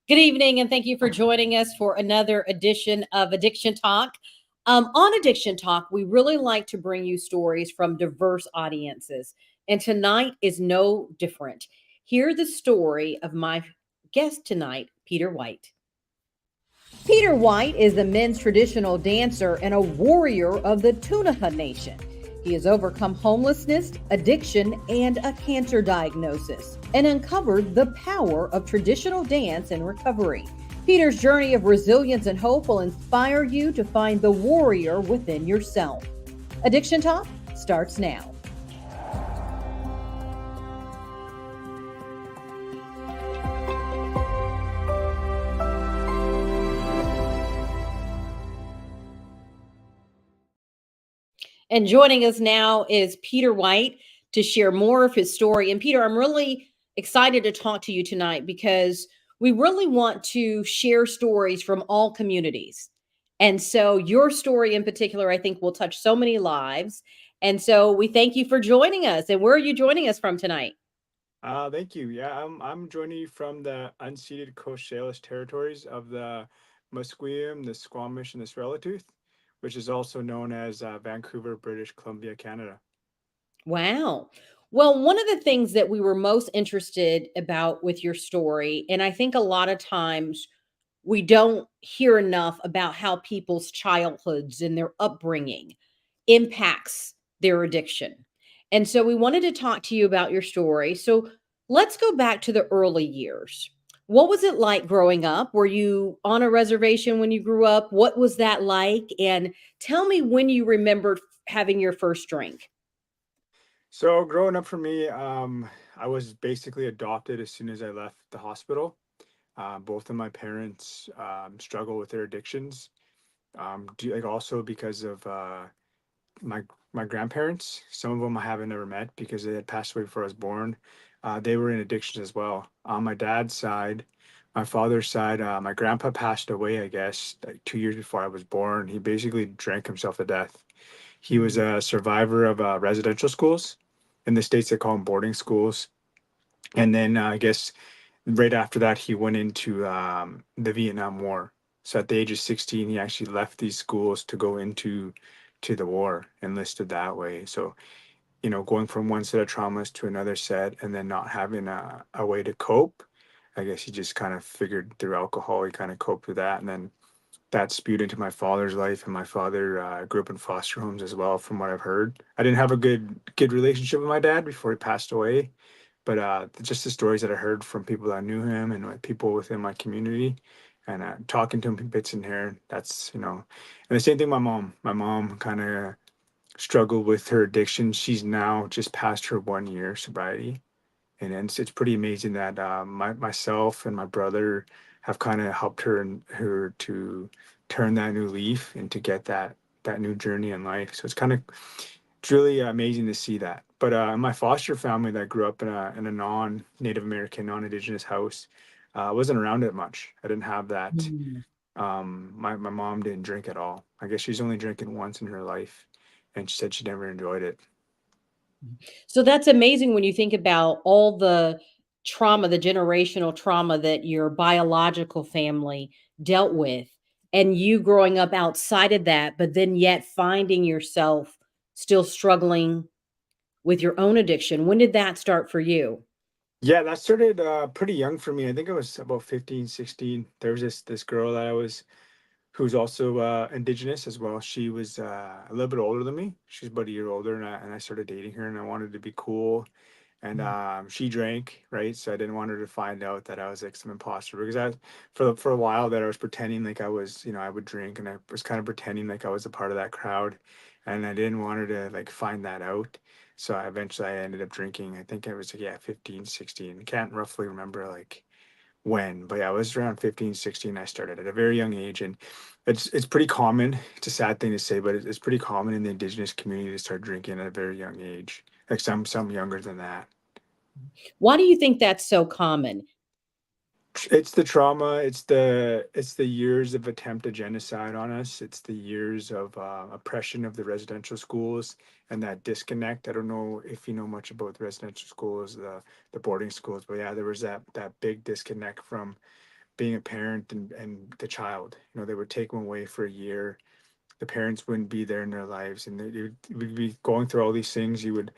Good evening, and thank you for joining us for another edition of Addiction Talk. On Addiction Talk, we really like to bring you stories from diverse audiences, and tonight is no different. Hear the story of my guest tonight, Peter White. Peter White is the men's traditional dancer and a warrior of the Tunica Nation. He has overcome homelessness, addiction, and a cancer diagnosis, and uncovered the power of traditional dance in recovery. Peter's journey of resilience and hope will inspire you to find the warrior within yourself. Addiction Talk starts now. And joining us now is Peter White to share more of his story. And Peter, I'm really excited to talk to you tonight because we really want to share stories from all communities. And so your story in particular, I think, will touch so many lives. And so we thank you for joining us. And where are you joining us from tonight? Thank you. Yeah, I'm joining you from the unceded Coast Salish territories of the Musqueam, the Squamish, and the Tsleil-Waututh, which is also known as Vancouver, British Columbia, Canada. Wow. Well, one of the things that we were most interested about with your story, and I think a lot of times we don't hear enough about how people's childhoods and their upbringing impacts their addiction. And so we wanted to talk to you about your story. So let's go back to the early years. What was it like growing up? Were you on a reservation when you grew up? What was that like? And tell me when you remembered having your first drink. So growing up for me, I was basically adopted as soon as I left the hospital. Both of my parents struggle with their addictions. Like also because of my my grandparents. Some of them I haven't ever met because they had passed away before I was born. They were in addiction as well. On my dad's side, my father's side, my grandpa passed away, I guess, like 2 years before I was born. He basically drank himself to death. He was Mm. a survivor of residential schools. In the States, they call them boarding schools. And then I guess right after that, he went into the Vietnam War. So at the age of 16, he actually left these schools to go into to the war, enlisted that way. So, going from one set of traumas to another set and then not having a way to cope, I guess he just kind of figured through alcohol, he kind of coped with that. And then that spewed into my father's life. And my father grew up in foster homes as well, from what I've heard. I didn't have a good relationship with my dad before he passed away, but just the stories that I heard from people that knew him and like people within my community, and talking to him bits in here. And the same thing. My mom kind of struggled with her addiction. She's now just past her 1 year sobriety, and it's pretty amazing that myself and my brother have kind of helped her to turn that new leaf and to get that new journey in life. So it's really amazing to see that. But my foster family that grew up in a non-Native American, non-Indigenous house, wasn't around it much. I didn't have that. Mm. My mom didn't drink at all. I guess she's only drinking once in her life, and she said she never enjoyed it. So that's amazing when you think about all the trauma, the generational trauma that your biological family dealt with, and you growing up outside of that, but then yet finding yourself still struggling with your own addiction. When did that start for you? Yeah, that started pretty young for me. I think I was about 15, 16. There was this girl who's also indigenous as well. She was a little bit older than me. She's about a year older, and I started dating her, and I wanted to be cool. And Mm. she drank, right? So I didn't want her to find out that I was like some imposter, because for a while that I was pretending like I was, I would drink, and I was kind of pretending like I was a part of that crowd, and I didn't want her to like find that out. So I ended up drinking. I think I was like, yeah, 15, 16. Can't roughly remember like when, but yeah, I was around 15, 16. I started at a very young age, and it's pretty common. It's a sad thing to say, but it's pretty common in the indigenous community to start drinking at a very young age. Like some younger than that. Why do you think that's so common? It's the trauma. It's the years of attempted genocide on us. It's the years of oppression of the residential schools and that disconnect. I don't know if you know much about the residential schools, the boarding schools, but yeah, there was that big disconnect from being a parent and the child. You know, they would take them away for a year. The parents wouldn't be there in their lives, and would be going through all these things. You would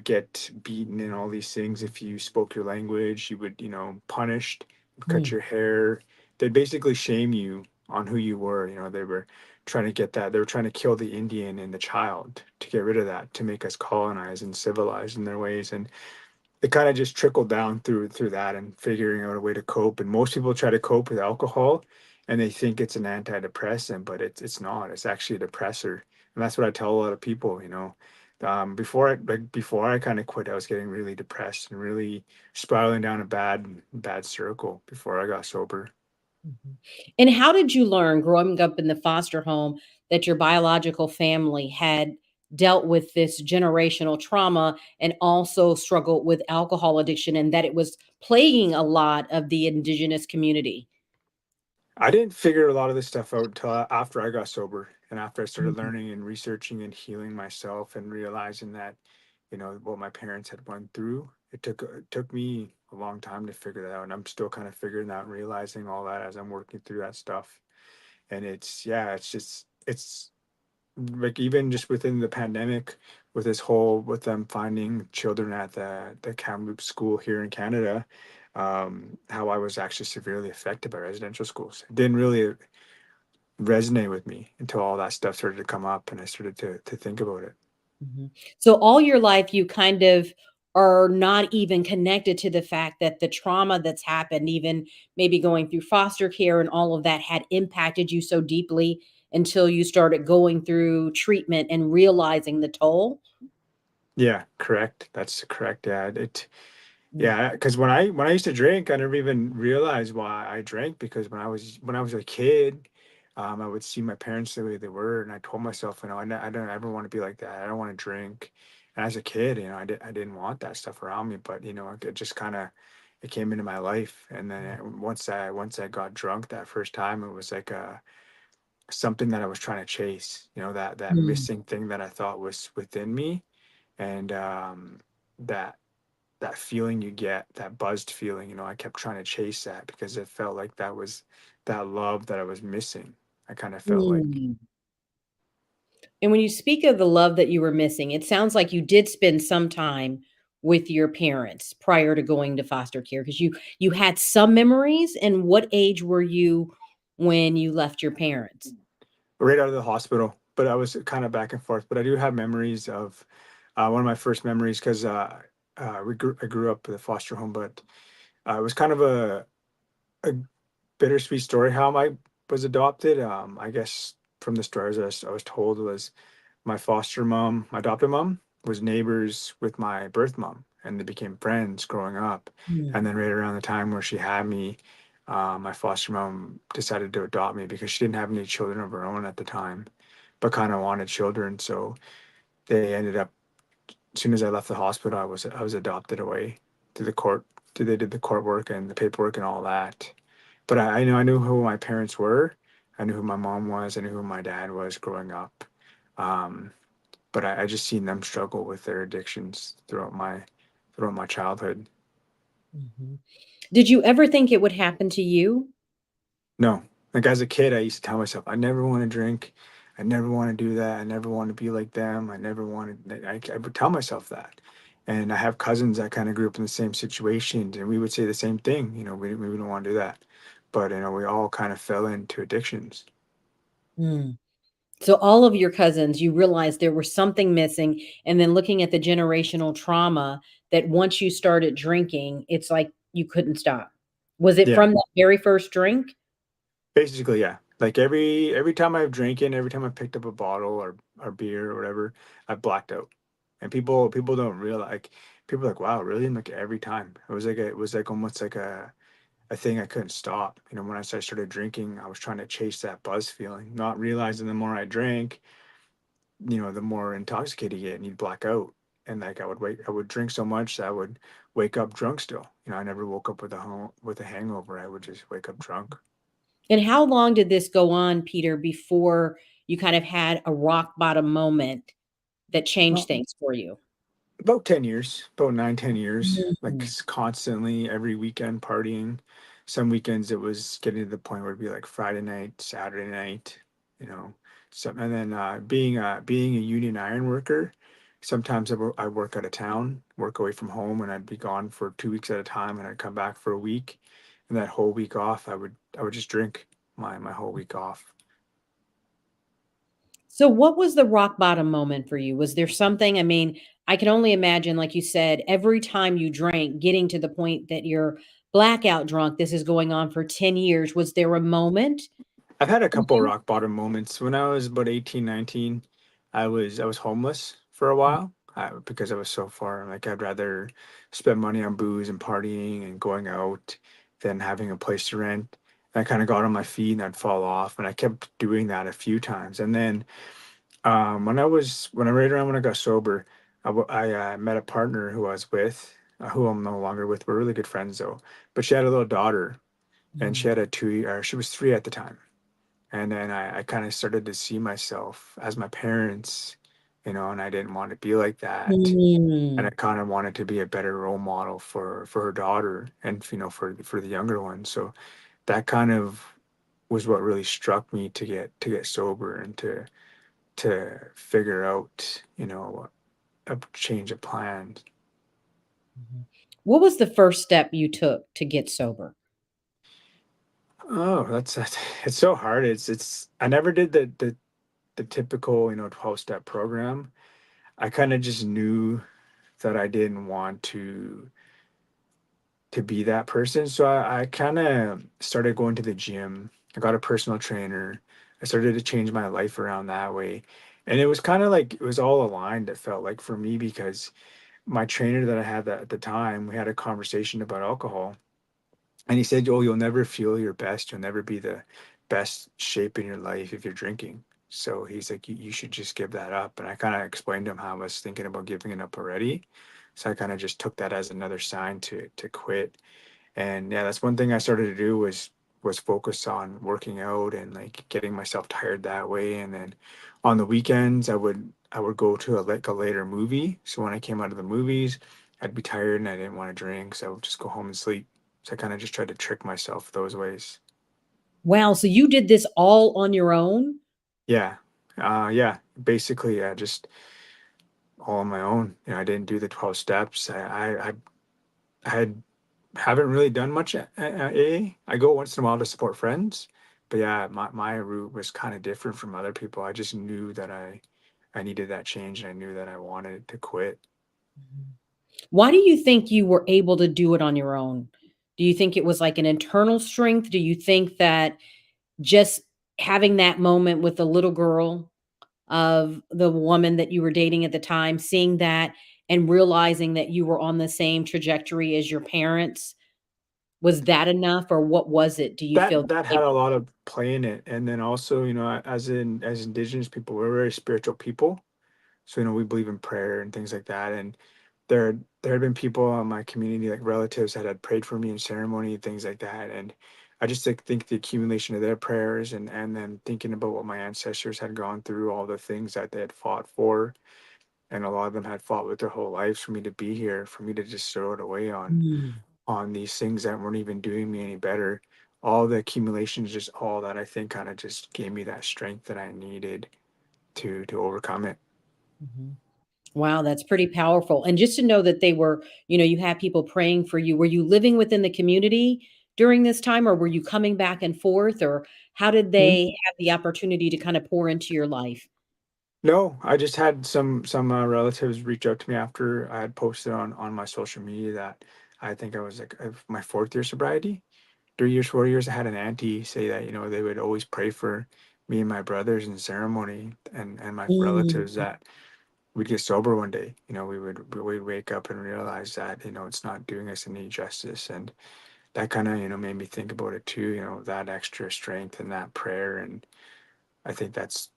get beaten and all these things if you spoke your language. You would, you know, punished, cut Mm. your hair. They'd basically shame you on who you were. You know, they were trying to get that. They were trying to kill the Indian and the child to get rid of that, to make us colonized and civilized in their ways. And it kind of just trickled down through that and figuring out a way to cope. And most people try to cope with alcohol, and they think it's an antidepressant, but it's not. It's actually a depressor, and that's what I tell a lot of people. You know, before I kind of quit, I was getting really depressed and really spiraling down a bad circle before I got sober. Mhm. And how did you learn growing up in the foster home that your biological family had dealt with this generational trauma and also struggled with alcohol addiction and that it was plaguing a lot of the indigenous community? I didn't figure a lot of this stuff out until after I got sober and after I started Mhm. learning and researching and healing myself and realizing that, you know, what my parents had went through. It took me a long time to figure that out, and I'm still kind of figuring out and realizing all that as I'm working through that stuff. And it's yeah, it's just it's like even just within the pandemic, with this whole with them finding children at the Kamloops school here in Canada, how I was actually severely affected by residential schools. It didn't really resonate with me until all that stuff started to come up and I started to think about it. Mhm. So all your life, you kind of are not even connected to the fact that the trauma that's happened, even maybe going through foster care and all of that, had impacted you so deeply until you started going through treatment and realizing the toll? Yeah, correct. That's correct. Yeah, it. Mm. Yeah, because when I used to drink, I never even realized why I drank. Because when I was a kid, I would see my parents the way they were, and I told myself, you know, I don't ever want to be like that. I don't want to drink. And as a kid, you know, I didn't want that stuff around me. But you know, it just kind of it came into my life, and then once I got drunk that first time, it was like something that I was trying to chase. You know, that Mm. missing thing that I thought was within me, and that that feeling you get, that buzzed feeling, you know, I kept trying to chase that because it felt like that was that love that I was missing. I kind of felt like, Mm. And when you speak of the love that you were missing, it sounds like you did spend some time with your parents prior to going to foster care because you had some memories. And what age were you when you left your parents? right out of the hospital. But I was kind of back and forth. But I do have memories of one of my first memories because I grew up with a foster home, but it was kind of a bittersweet story how I was adopted. I guess from the stories I was told was my foster mom, my adopted mom, was neighbors with my birth mom, and they became friends growing up. And Mm. then right around the time where she had me, my foster mom decided to adopt me because she didn't have any children of her own at the time, but kind of wanted children. So they ended up, as soon as I left the hospital, I was adopted away to the court. They did the court work and the paperwork and all that. But I knew who my parents were. I knew who my mom was. I knew who my dad was growing up. Um, but I just seen them struggle with their addictions throughout my childhood. Mhm. Did you ever think it would happen to you? No, like as a kid, I used to tell myself I never want to drink, I never want to do that, I never want to be like them, I never wanted. I would tell myself that, and I have cousins that kind of grew up in the same situations, and we would say the same thing. You know, we don't want to do that, but you know, we all kind of fell into addictions. Mm. So all of your cousins, you realized there was something missing, and then looking at the generational trauma that once you started drinking, it's like you couldn't stop. Was it Yeah. from that very first drink? Basically, yeah. Like every time I've drinking, every time I picked up a bottle or beer or whatever, I blacked out. And people don't realize, like, people are like, wow, really? And like every time. It was like almost like a thing I couldn't stop. You know, when I started drinking, I was trying to chase that buzz feeling, not realizing the more I drank, you know, the more intoxicated you get and you'd black out. And like I would drink so much that I would wake up drunk still. You know, I never woke up with a hangover. I would just wake up drunk. And how long did this go on, Peter, before you kind of had a rock bottom moment that changed things for you? About 10 years, about 9, 10 years, like Mhm. constantly every weekend partying, some weekends it was getting to the point where it'd be like Friday night, Saturday night, you know. So and then being a union iron worker, sometimes I work out of town, work away from home, and I'd be gone for 2 weeks at a time, and I'd come back for a week, and that whole week off, I would just drink my whole week off. So what was the rock bottom moment for you? Was there something, I mean, I can only imagine, like you said, every time you drank, getting to the point that you're blackout drunk, this is going on for 10 years. Was there a moment I've had a for couple you? rock bottom moments. When I was about 18, 19, I was homeless for a while because I was so far. Like I'd rather spend money on booze and partying and going out than having a place to rent. And I kind of got on my feet and I'd fall off, and I kept doing that a few times. And then when I right around when I got sober, I met a partner who I was with, who I'm no longer with. We're really good friends though. But she had a little daughter, and she Mhm. had a 2 year. She was 3 at the time, and then I kind of started to see myself as my parents, and I didn't want to be like that. And I Mm. kind of wanted to be a better role model for her daughter and for the younger one. So that kind of was what really struck me to get sober and to figure out, a change of plans. Mhm. What was the first step you took to get sober? Oh, that's it's so hard. It's I never did the typical, 12-step program. I kind of just knew that I didn't want to be that person. So I kind of started going to the gym. I got a personal trainer. I started to change my life around that way. And it was kind of like it was all aligned, it felt like for me, because my trainer that I had at the time, we had a conversation about alcohol. And he said, "Oh, you'll never feel your best. You'll never be the best shape in your life if you're drinking." So he's like, "You should just give that up." And I kind of explained to him how I was thinking about giving it up already. So I kind of just took that as another sign to quit. And yeah, that's one thing I started to do was focus on working out and like getting myself tired that way. And then on the weekends, I would go to a later movie. So when I came out of the movies, I'd be tired and I didn't want to drink, so I would just go home and sleep. So I kind of just tried to trick myself those ways. Wow, so you did this all on your own? Yeah, yeah. Basically, yeah, just all on my own. I didn't do the 12 steps. I had haven't really done much at AA. I go once in a while to support friends, but yeah, my route was kind of different from other people. I just knew that I needed that change, and I knew that I wanted to quit. Mhm. Why do you think you were able to do it on your own? Do you think it was like an internal strength? Do you think that just having that moment with the little girl of the woman that you were dating at the time, seeing that and realizing that you were on the same trajectory as your parents, was that enough or what was it? Do you feel That had a lot of play in it, and then also, as indigenous people, we're very spiritual people. So, we believe in prayer and things like that. And there had been people in my community, like relatives, that had prayed for me in ceremony and things like that. And I just think the accumulation of their prayers and then thinking about what my ancestors had gone through, all the things that they had fought for, and a lot of them had fought with their whole lives for me to be here, for me to just throw it away Mm, on these things that weren't even doing me any better. All the accumulation is just all that I think kind of just gave me that strength that I needed to overcome it. mhm. Wow, that's pretty powerful, and just to know that they were, you had people praying for you. Were you living within the community during this time, or were you coming back and forth, or how did they have the opportunity to kinda pour into your life? No, I just had some relatives reach out to me after I had posted on my social media that I think I was like my fourth year sobriety, 3 years, 4 years. I had an auntie say that they would always pray for me and my brothers in ceremony, and my Mm, relatives that we'd get sober one day. We'd wake up and realize that it's not doing us any justice, and that kind of made me think about it too. That extra strength and that prayer, and I think that's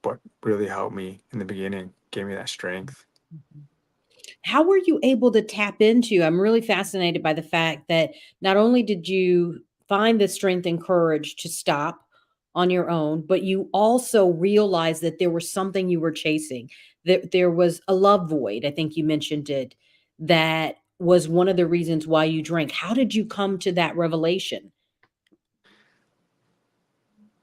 what really helped me in the beginning, gave me that strength. mhm. How were you able to tap into, I'm really fascinated by the fact that not only did you find the strength and courage to stop on your own, but you also realized that there was something you were chasing, that there was a love void, I think you mentioned it, that was one of the reasons why you drank. How did you come to that revelation?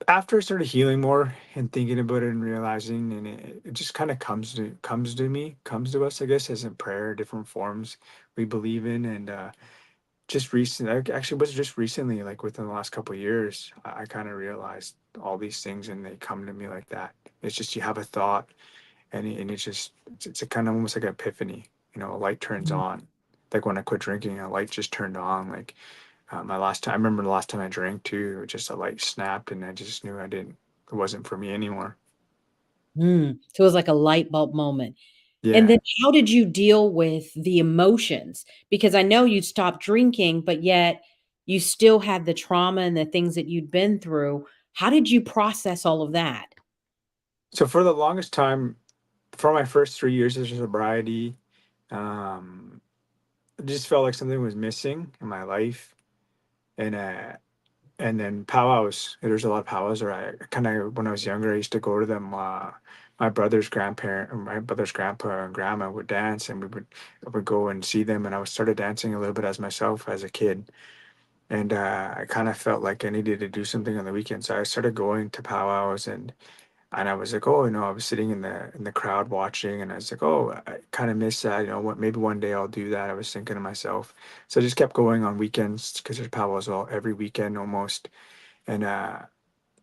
After I started healing more and thinking about it and realizing, and it just kind of comes to us, I guess, as in prayer, different forms we believe in, and just recent, actually was just recently, like within the last couple of years, I kind of realized all these things, and they come to me like that. It's just you have a thought, and it's just it's a kind of almost like an epiphany. A light turns Mhm. on. Like when I quit drinking, a light just turned on. Like my last time, I remember the last time I drank too, just a light snapped, and I just knew it wasn't for me anymore. So it was like a light bulb moment. And Yeah. then how did you deal with the emotions? Because I know you stopped drinking, but yet you still had the trauma and the things that you'd been through. How did you process all of that? So for the longest time, for my first 3 years of sobriety, um, it just felt like something was missing in my life, and then powwows. There's a lot of powwows. Or I kind of when I was younger, I used to go to them. My brother's grandpa and grandma would dance, and I would go and see them. And I started dancing a little bit as myself as a kid, and I kind of felt like I needed to do something on the weekend. So I started going to powwows, and I was like, oh, I was sitting in the crowd watching, and I was like, oh, I kind of miss that. What maybe one day I'll do that. I was thinking to myself. So I just kept going on weekends because there's powwows all every weekend almost. And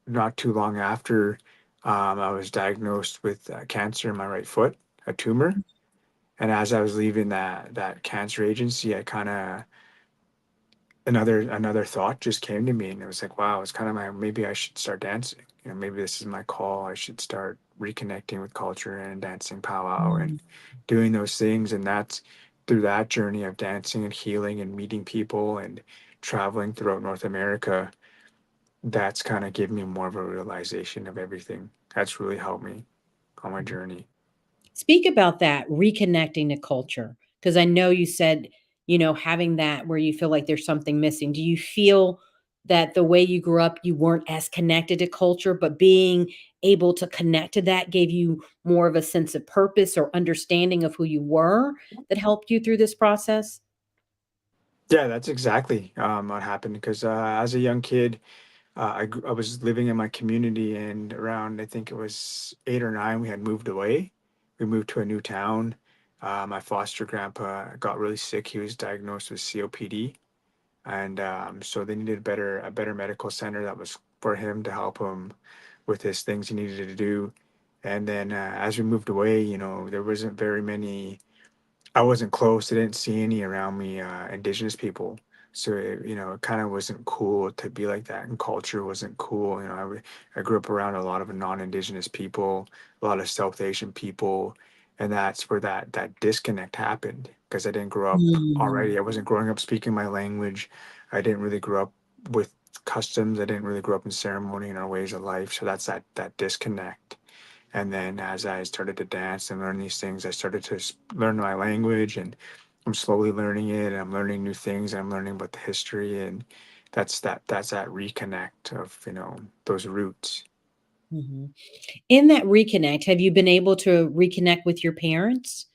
not too long after, I was diagnosed with cancer in my right foot, a tumor. And as I was leaving that cancer agency, I kind of another thought just came to me, and it was like, wow, it's kind of my maybe I should start dancing. Maybe this is my call. I should start reconnecting with culture and dancing powwow and Mm. doing those things. And that's through that journey of dancing and healing and meeting people and traveling throughout North America, that's kind of given me more of a realization of everything. That's really helped me on my journey. Speak about that, reconnecting to culture, because I know you said, having that where you feel like there's something missing. Do you feel that the way you grew up, you weren't as connected to culture, but being able to connect to that gave you more of a sense of purpose or understanding of who you were that helped you through this process? Yeah, that's exactly what happened. Because as a young kid, I was living in my community, and around I think it was 8 or 9, we had moved away. We moved to a new town. My foster grandpa got really sick. He was diagnosed with COPD, and so they needed a better medical center that was for him to help him with his things he needed to do. And then as we moved away, there wasn't very many. I wasn't close. I didn't see any around me, indigenous people. So it kind of wasn't cool to be like that, and culture wasn't cool. I grew up around a lot of non-indigenous people, a lot of South Asian people, and that's where that disconnect happened because I didn't grow up Mm. already. I wasn't growing up speaking my language. I didn't really grow up with customs. I didn't really grow up in ceremony and our ways of life. So that's that disconnect. And then as I started to dance and learn these things, I started to learn my language, and I'm slowly learning it, and I'm learning new things. And I'm learning about the history, and that's that reconnect of, those roots. Mhm. In that reconnect, have you been able to reconnect with your parents?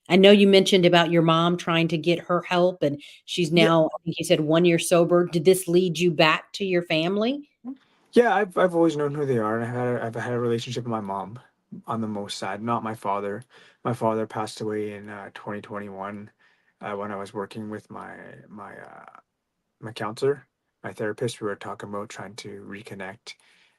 I know you mentioned about your mom trying to get her help, and she's Yeah. now, I think you said 1 year sober. Did this lead you back to your family? Yeah, I've always known who they are, and I've had a relationship with my mom on the most side, not my father. My father passed away in 2021 when I was working with my counselor, my therapist. We were talking about trying to reconnect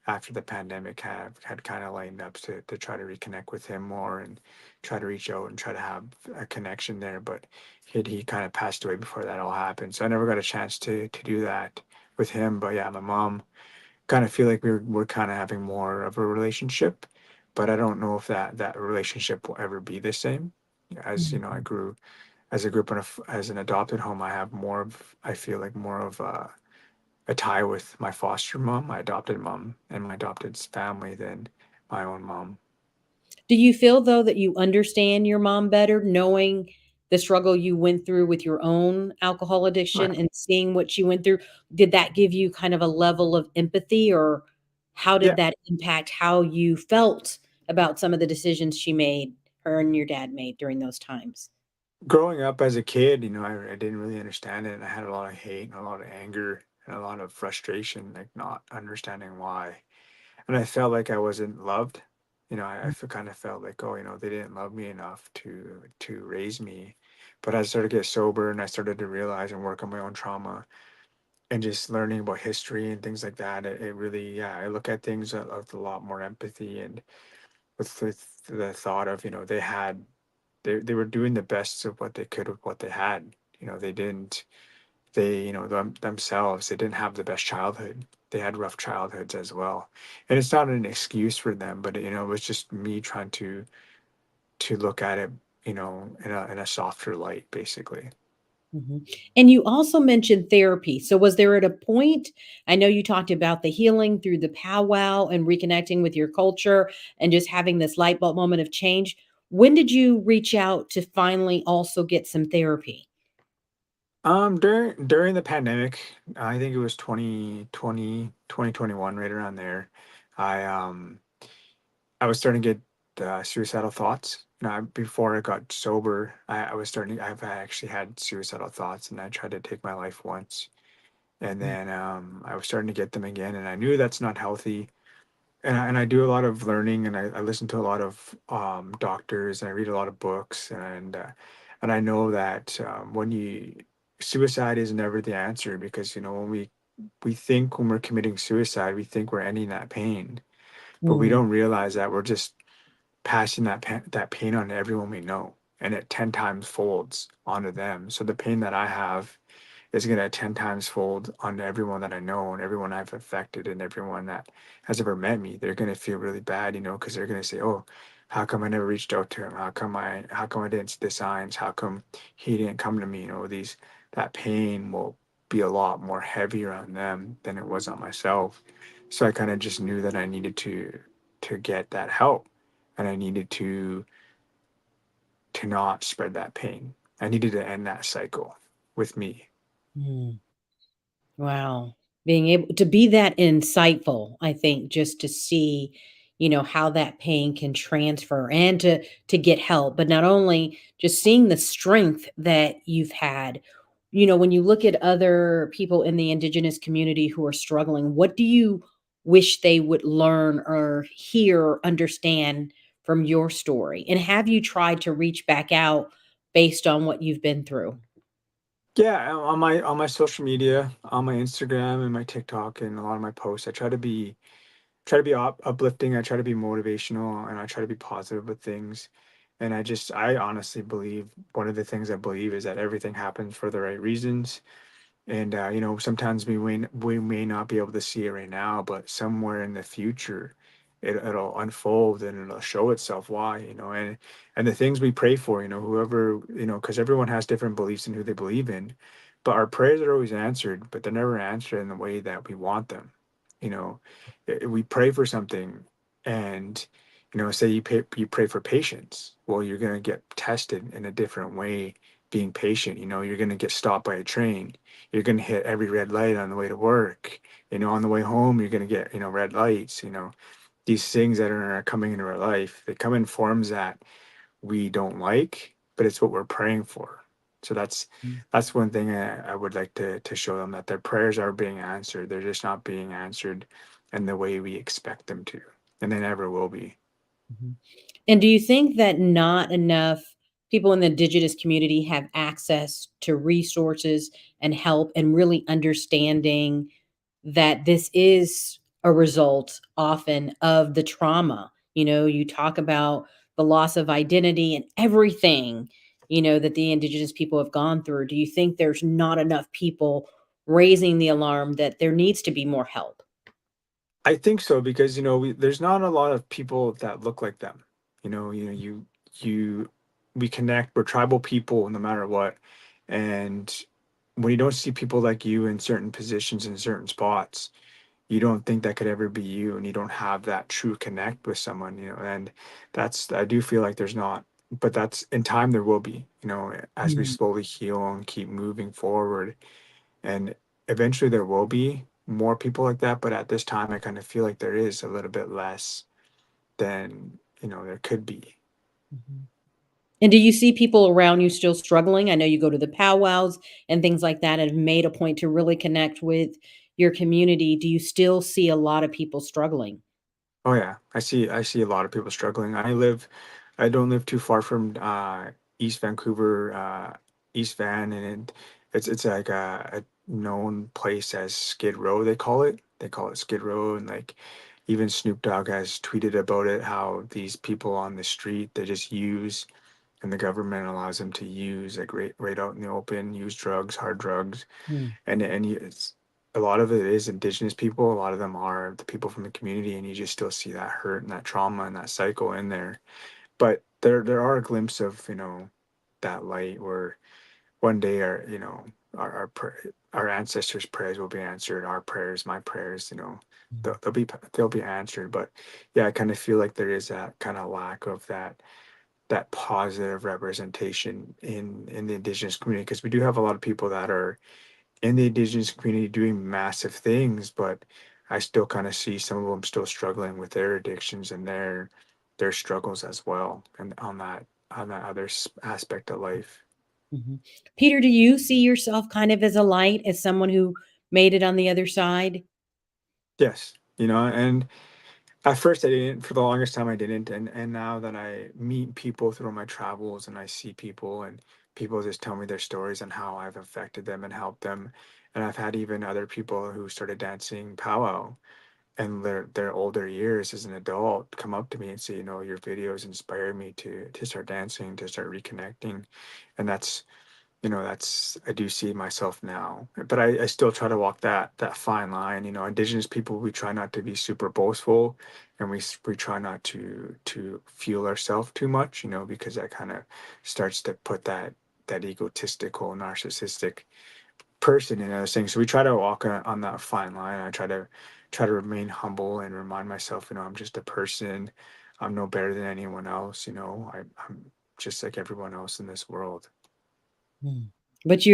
after the pandemic had kind of lined up to try to reconnect with him more and try to reach out and try to have a connection there. But he kind of passed away before that all happened, so I never got a chance to do that with him. But yeah, my mom kind of feel like we're kind of having more of a relationship, but I don't know if that relationship will ever be the same. As I Mhm. grew as I grew up as an adopted home, I feel like more of a tie with my foster mom, my adopted mom, and my adopted family than my own mom. Do you feel, though, that you understand your mom better knowing the struggle you went through with your own alcohol Right. addiction and seeing what she went through? Did that give you kind of a level of empathy, or how did Yeah. that impact how you felt about some of the decisions she made, her and your dad made during those times? Growing up as a kid, I didn't really understand it, and I had a lot of hate and a lot of anger and a lot of frustration, like not understanding why. and I felt like I wasn't loved. Kind of felt like, oh, they didn't love me enough to raise me. But as I started to get sober and I started to realize and work on my own trauma and just learning about history and things like that, it really, yeah, I look at things with a lot more empathy, and with the thought of, they were doing the best of what they could with what they had. They didn't, themselves, they didn't have the best childhood. They had rough childhoods as well. And it's not an excuse for them, but it was just me trying to look at it, in a softer light, basically. Mhm. And you also mentioned therapy. So was there at a point, I know you talked about the healing through the powwow and reconnecting with your culture and just having this light bulb moment of change. When did you reach out to finally also get some therapy? During the pandemic, I think it was 2020, 2021, right around there. I I was starting to get suicidal thoughts. Before I got sober, I was starting. I've actually had suicidal thoughts, and I tried to take my life once. And Mm, then I was starting to get them again, and I knew that's not healthy. And I do a lot of learning, and I listen to a lot of doctors, and I read a lot of books, and I know that when you suicide is never the answer, because when we think when we're committing suicide, we think we're ending that pain, but we mm, don't realize that we're just passing that pain on to everyone we know, and it 10 times folds onto them. So the pain that I have is going to 10 times fold onto everyone that I know and everyone I've affected and everyone that has ever met me. They're going to feel really bad, because they're going to say, oh, how come I never reached out to him? How come I didn't see the signs? How come he didn't come to me? That pain will be a lot more heavier on them than it was on myself. So I kind of just knew that I needed to get that help, and I needed to not spread that pain. I needed to end that cycle with me. mm. Wow. Being able to be that insightful, I think, just to see, how that pain can transfer and to get help, but not only just seeing the strength that you've had. When you look at other people in the indigenous community who are struggling, what do you wish they would learn or hear or understand from your story? And have you tried to reach back out based on what you've been through? Yeah, on my social media, on my Instagram and my TikTok and a lot of my posts, I try to be uplifting. I try to be motivational, and I try to be positive with things. And I honestly believe, one of the things I believe is that everything happens for the right reasons. And sometimes we may not be able to see it right now, but somewhere in the future, it'll unfold and it'll show itself why. And the things we pray for, whoever, because everyone has different beliefs in who they believe in, but our prayers are always answered, but they're never answered in the way that we want them. you know we pray for something, and say you pray for patience. Well, you're going to get tested in a different way. Being patient, you're going to get stopped by a train. You're going to hit every red light on the way to work. On the way home, you're going to get red lights. These things that are coming into our life, they come in forms that we don't like, but it's what we're praying for. So that's one thing I would like to show them, that their prayers are being answered. They're just not being answered in the way we expect them to, and they never will be. Mhm. And do you think that not enough people in the indigenous community have access to resources and help and really understanding that this is a result often of the trauma? You talk about the loss of identity and everything, that the indigenous people have gone through. Do you think there's not enough people raising the alarm that there needs to be more help? I think so, because there's not a lot of people that look like them. You we connect. We're tribal people, no matter what. And when you don't see people like you in certain positions, in certain spots, you don't think that could ever be you, and you don't have that true connect with someone. And I do feel like there's not, but that's in time there will be, as we Mm, slowly heal and keep moving forward. And eventually there will be more people like that, but at this time I kind of feel like there is a little bit less than there could be. mhm. And do you see people around you still struggling? I know you go to the powwows and things like that and have made a point to really connect with your community. Do you still see a lot of people struggling? Oh yeah, I see a lot of people struggling. I don't live too far from East Vancouver, East Van, and it's like a known place as Skid Row. They call it. They call it Skid Row, and like even Snoop Dogg has tweeted about it. How these people on the street they just use, and the government allows them to use like right out in the open, use drugs, hard drugs, Mm, it's a lot of it is indigenous people. A lot of them are the people from the community, and you just still see that hurt and that trauma and that cycle in there. But there are a glimpse of that light where one day our ancestors' prayers will be answered. Our prayers, my prayers, mm, they'll be answered. But yeah, I kind of feel like there is that kind of lack of that positive representation in the indigenous community, because we do have a lot of people that are in the indigenous community doing massive things, but I still kind of see some of them still struggling with their addictions and their struggles as well, and on that other aspect of life. mhm. Peter, do you see yourself kind of as a light, as someone who made it on the other side? Yes, and at first I didn't. For the longest time I didn't, and now that I meet people through my travels and I see people and people just tell me their stories and how I've affected them and helped them, and I've had even other people who started dancing powwow and their older years as an adult come up to me and say, your videos inspired me to start dancing, to start reconnecting. And that's I do see myself now. But I still try to walk that fine line. Indigenous people, we try not to be super boastful, and we try not to fuel ourselves too much, because that kind of starts to put that egotistical, narcissistic person and other things. So we try to walk on that fine line. I try to remain humble and remind myself, I'm just a person. I'm no better than anyone else. I'm just like everyone else in this world. Mm. But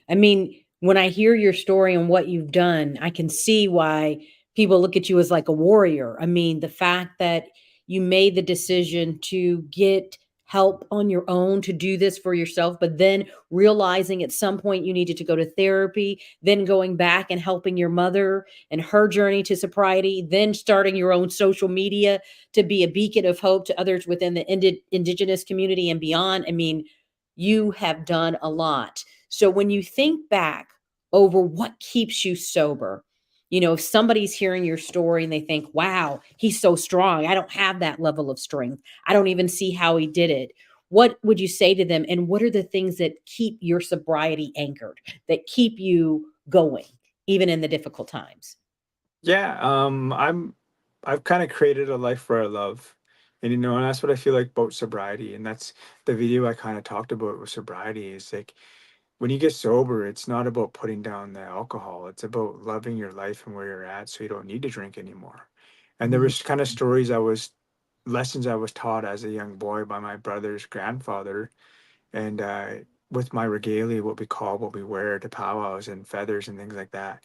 I mean, when I hear your story and what you've done, I can see why people look at you as like a warrior. I mean, the fact that you made the decision to get help on your own to do this for yourself, but then realizing at some point you needed to go to therapy, then going back and helping your mother and her journey to sobriety, then starting your own social media to be a beacon of hope to others within the indigenous community and beyond. I mean, you have done a lot. So when you think back over what keeps you sober, if somebody's hearing your story and they think, wow, he's so strong. I don't have that level of strength. I don't even see how he did it. What would you say to them? And what are the things that keep your sobriety anchored, that keep you going, even in the difficult times? Yeah, I've kind of created a life where I love, and that's what I feel like about sobriety, and that's the video I kind of talked about with sobriety is like when you get sober, it's not about putting down the alcohol. It's about loving your life and where you're at so you don't need to drink anymore. And there Mhm. was kind of lessons I was taught as a young boy by my brother's grandfather. And with my regalia, what we wear to powwows and feathers and things like that.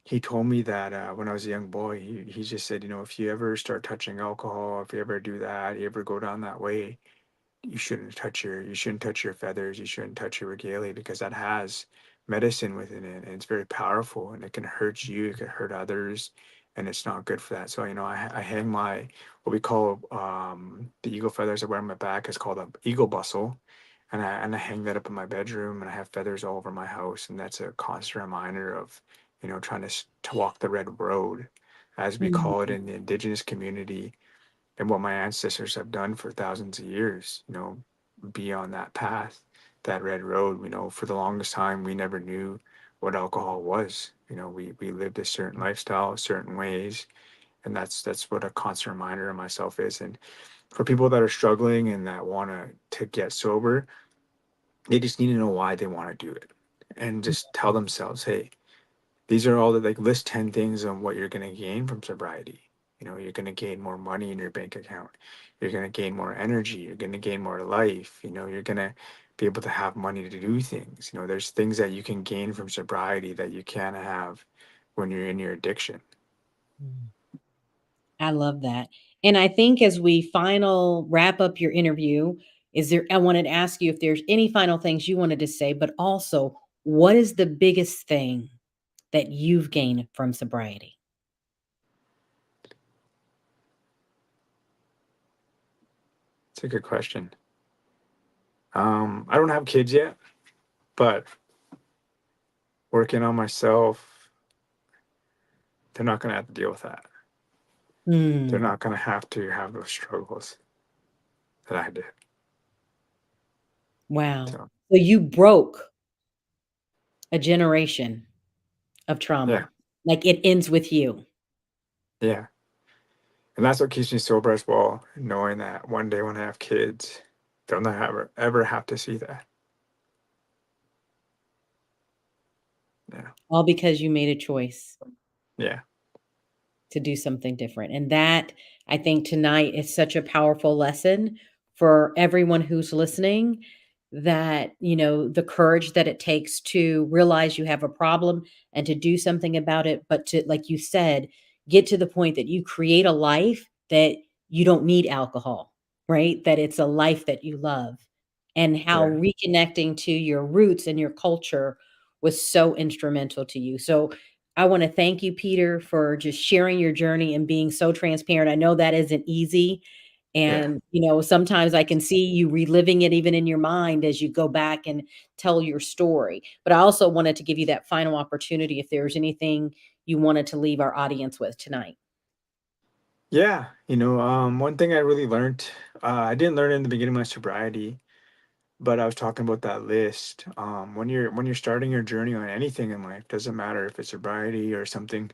He told me that when I was a young boy, he just said, if you ever start touching alcohol, if you ever do that, you ever go down that way, you shouldn't touch your feathers, you shouldn't touch your regalia, because that has medicine within it, and it's very powerful, and it can hurt you, it can hurt others, and it's not good for that. So I hang my what we call the eagle feathers I wear on my back is called a eagle bustle, and I hang that up in my bedroom, and I have feathers all over my house, and that's a constant reminder of trying to walk the red road, as we call it Mhm. in the indigenous community, and what my ancestors have done for thousands of years, be on that path, that red road. For the longest time, we never knew what alcohol was. We lived a certain lifestyle, certain ways, and that's what a constant reminder of myself is. And for people that are struggling and that want to get sober, they just need to know why they want to do it, and just tell themselves, hey, these are all the like list 10 things on what you're going to gain from sobriety. You're going to gain more money in your bank account. You're going to gain more energy. You're going to gain more life. You're going to be able to have money to do things. There's things that you can gain from sobriety that you can't have when you're in your addiction. Mhm. I love that. And I think as we final wrap up your interview, I wanted to ask you if there's any final things you wanted to say, but also what is the biggest thing that you've gained from sobriety? It's a good question. I don't have kids yet, but working on myself, they're not going to have to deal with that. They're Hmm. not going to have to have those struggles that I did. Wow. So, So you broke a generation of yeah, trauma. Like it ends with you. yeah. And that's what keeps me sober as well, knowing that one day when I have kids, they'll never ever have to see that. Yeah, All because you made a choice yeah, to do something different. And that, I think, tonight is such a powerful lesson for everyone who's listening, that, the courage that it takes to realize you have a problem and to do something about it, but to, like you said, get to the point that you create a life that you don't need alcohol, right? That it's a life that you love, and how yeah, reconnecting to your roots and your culture was so instrumental to you. So I want to thank you, Peter, for just sharing your journey and being so transparent. I know that isn't easy. yeah. And, sometimes I can see you reliving it even in your mind as you go back and tell your story. But I also wanted to give you that final opportunity if there's anything you wanted to leave our audience with tonight. Yeah, one thing I really learned, I didn't learn it in the beginning of my sobriety, but I was talking about that list. When you're starting your journey on anything in life, doesn't matter if it's sobriety or something,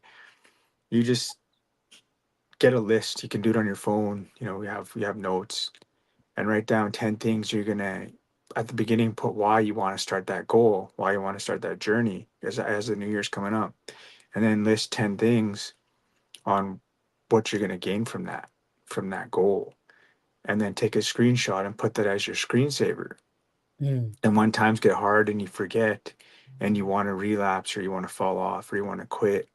you just get a list. You can do it on your phone. We have notes, and write down 10 things you're gonna at the beginning, put why you want to start that goal, why you want to start that journey as the new year's coming up, and then list 10 things on what you're gonna gain from that goal, and then take a screenshot and put that as your screensaver. Mm. And when times get hard and you forget and you want to relapse or you want to fall off or you want to quit,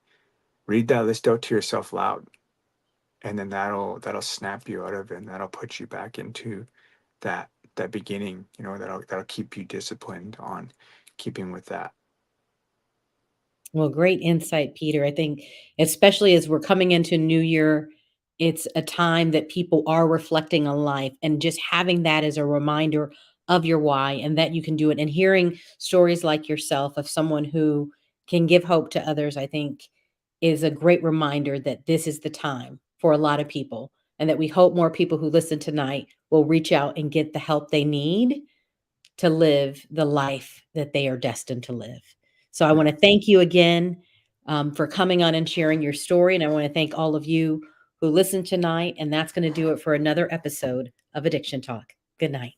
read that list out to yourself loud. And then that'll snap you out of it, and that'll put you back into that beginning, that'll keep you disciplined on keeping with that. Well, great insight, Peter. I think, especially as we're coming into New Year, it's a time that people are reflecting on life, and just having that as a reminder of your why and that you can do it. And hearing stories like yourself of someone who can give hope to others, I think is a great reminder that this is the time for a lot of people. And that we hope more people who listen tonight will reach out and get the help they need to live the life that they are destined to live. So I Yeah. want to thank you again, for coming on and sharing your story. And I want to thank all of you who listened tonight. And that's going to do it for another episode of Addiction Talk. Good night.